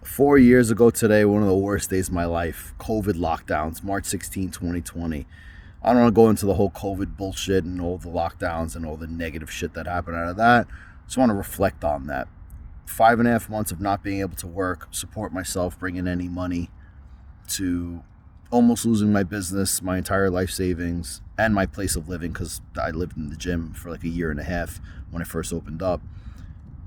4 years ago today, one of the worst days of my life, COVID lockdowns, March 16, 2020. I don't want to go into the whole COVID bullshit and all the lockdowns and all the negative shit that happened out of that. Just want to reflect on that. 5.5 months of not being able to work, support myself, bring in any money, to almost losing my business, my entire life savings, and my place of living because I lived in the gym for like a year and a half when I first opened up,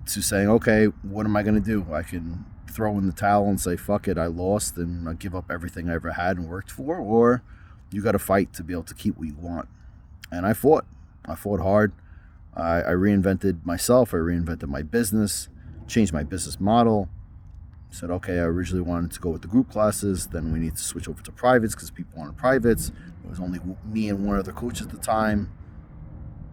to saying, okay, what am I going to do? I can throw in the towel and say, fuck it, I lost, and I give up everything I ever had and worked for, or you got to fight to be able to keep what you want. And I fought. I fought hard. I reinvented myself. I reinvented my business, changed my business model. Said, okay, I originally wanted to go with the group classes. Then we need to switch over to privates because people wanted privates. It was only me and one other coach at the time.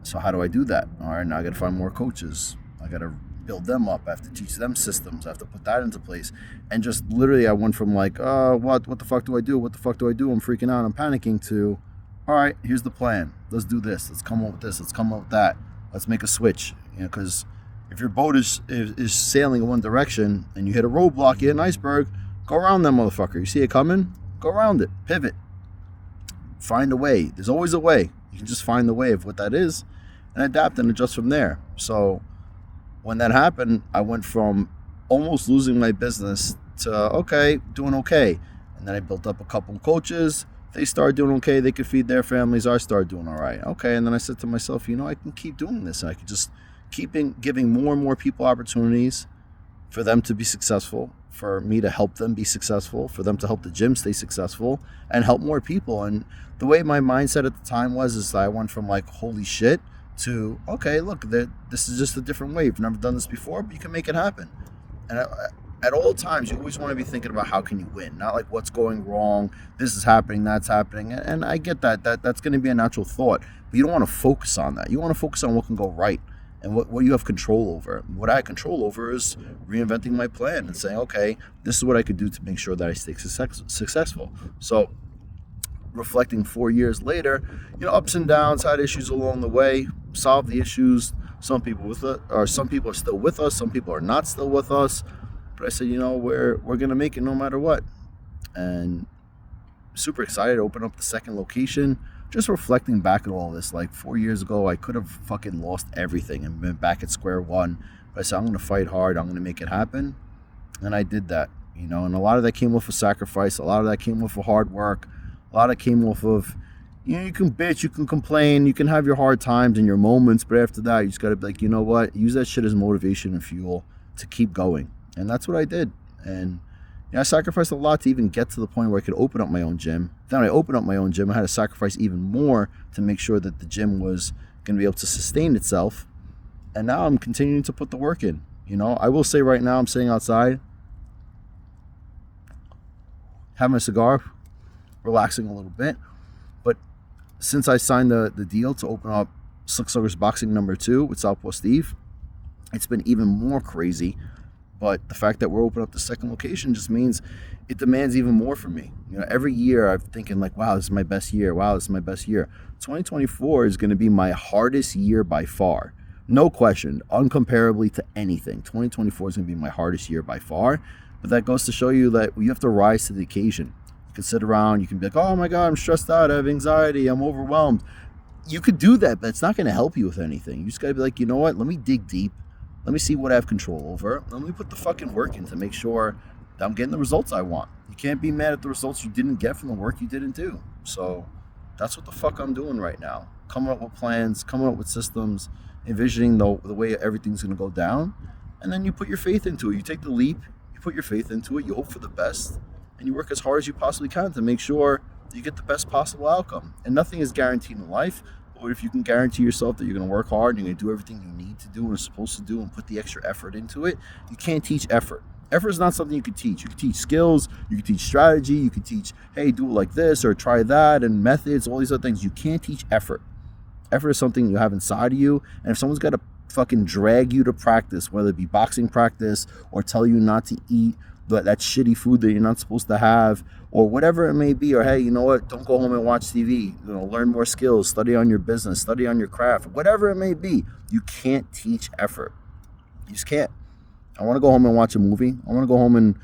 So how do I do that? All right, now I got to find more coaches. I got to build them up. I have to teach them systems. I have to put that into place. And just literally I went from like, what the fuck do I do? What the fuck do I do? I'm freaking out. I'm panicking to, all right, here's the plan. Let's do this. Let's come up with this. Let's come up with that. Let's make a switch. Because if your boat is sailing in one direction and you hit a roadblock, you hit an iceberg, go around that motherfucker. You see it coming? Go around it. Pivot. Find a way. There's always a way. You can just find the way of what that is and adapt and adjust from there. So when that happened, I went from almost losing my business to, okay, doing okay. And then I built up a couple of coaches. They started doing okay. They could feed their families. I started doing all right. Okay. And then I said to myself, I can keep doing this. And I could just giving more and more people opportunities for them to be successful, for me to help them be successful, for them to help the gym stay successful and help more people. And the way my mindset at the time is I went from like, holy shit, to, okay, look, this is just a different way. You've never done this before, but you can make it happen. And at all times, you always want to be thinking about how can you win, not like what's going wrong, this is happening, that's happening. And I get that's going to be a natural thought, but you don't want to focus on that. You want to focus on what can go right and what you have control over. What I have control over is reinventing my plan and saying, okay, this is what I could do to make sure that I stay successful. So reflecting 4 years later, ups and downs, had issues along the way, solved the issues. Some people are still with us, some people are not still with us. But I said, we're gonna make it no matter what. And super excited to open up the second location. Just reflecting back at all this, like 4 years ago, I could have fucking lost everything and been back at square one. But I said, I'm gonna fight hard, I'm gonna make it happen. And I did that, and a lot of that came off of sacrifice, a lot of that came off of hard work. A lot of came off of, you can bitch, you can complain, you can have your hard times and your moments, but after that, you just got to be like, you know what? Use that shit as motivation and fuel to keep going. And that's what I did. And I sacrificed a lot to even get to the point where I could open up my own gym. Then when I opened up my own gym, I had to sacrifice even more to make sure that the gym was going to be able to sustain itself. And now I'm continuing to put the work in. I will say right now, I'm sitting outside, having a cigar, relaxing a little bit. But since I signed the deal to open up Slick Sluggers Boxing number 2 with Southpaw Steve, it's been even more crazy. But the fact that we're opening up the second location just means it demands even more from me. Every year I'm thinking like, wow, this is my best year. Wow, this is my best year. 2024 is going to be my hardest year by far. No question, uncomparably to anything. 2024 is going to be my hardest year by far. But that goes to show you that you have to rise to the occasion. You can sit around, you can be like, oh my God, I'm stressed out, I have anxiety, I'm overwhelmed. You could do that, but it's not going to help you with anything. You just got to be like, you know what, let me dig deep. Let me see what I have control over. Let me put the fucking work in to make sure that I'm getting the results I want. You can't be mad at the results you didn't get from the work you didn't do. So that's what the fuck I'm doing right now. Coming up with plans, coming up with systems, envisioning the way everything's going to go down. And then you put your faith into it. You take the leap, you put your faith into it, you hope for the best. And you work as hard as you possibly can to make sure that you get the best possible outcome. And nothing is guaranteed in life, but if you can guarantee yourself that you're going to work hard and you're going to do everything you need to do and are supposed to do and put the extra effort into it, you can't teach effort. Effort is not something you can teach. You can teach skills, you can teach strategy, you can teach, hey, do it like this or try that, and methods, all these other things. You can't teach effort. Effort is something you have inside of you, and if someone's got to fucking drag you to practice, whether it be boxing practice or tell you not to eat that shitty food that you're not supposed to have, or whatever it may be, or hey, you know what, don't go home and watch TV, learn more skills, study on your business, study on your craft, whatever it may be, you can't teach effort. You just can't. I want to go home and watch a movie. I want to go home and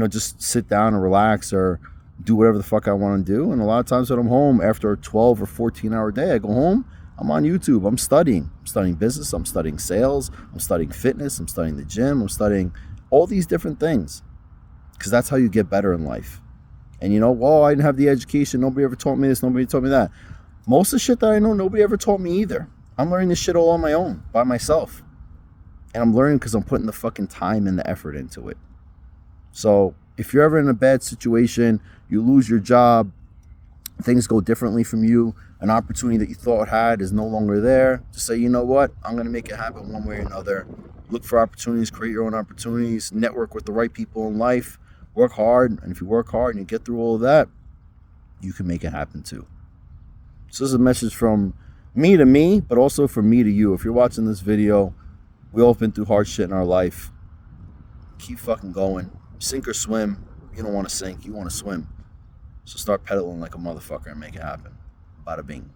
just sit down and relax or do whatever the fuck I want to do. And a lot of times when I'm home after a 12 or 14-hour day, I go home, I'm on YouTube, I'm studying business, I'm studying sales, I'm studying fitness, I'm studying the gym, I'm studying all these different things, because that's how you get better in life. And I didn't have the education, nobody ever taught me this, nobody taught me that. Most of the shit that I know, nobody ever taught me either. I'm learning this shit all on my own, by myself. And I'm learning because I'm putting the fucking time and the effort into it. So if you're ever in a bad situation, you lose your job, things go differently from you, an opportunity that you thought had is no longer there, just say, you know what, I'm going to make it happen one way or another. Look for opportunities, create your own opportunities, network with the right people in life, work hard. And if you work hard and you get through all of that, you can make it happen too. So this is a message from me to me, but also from me to you. If you're watching this video, we all been through hard shit in our life. Keep fucking going. Sink or swim. You don't want to sink, you want to swim. So start pedaling like a motherfucker and make it happen. Bada bing.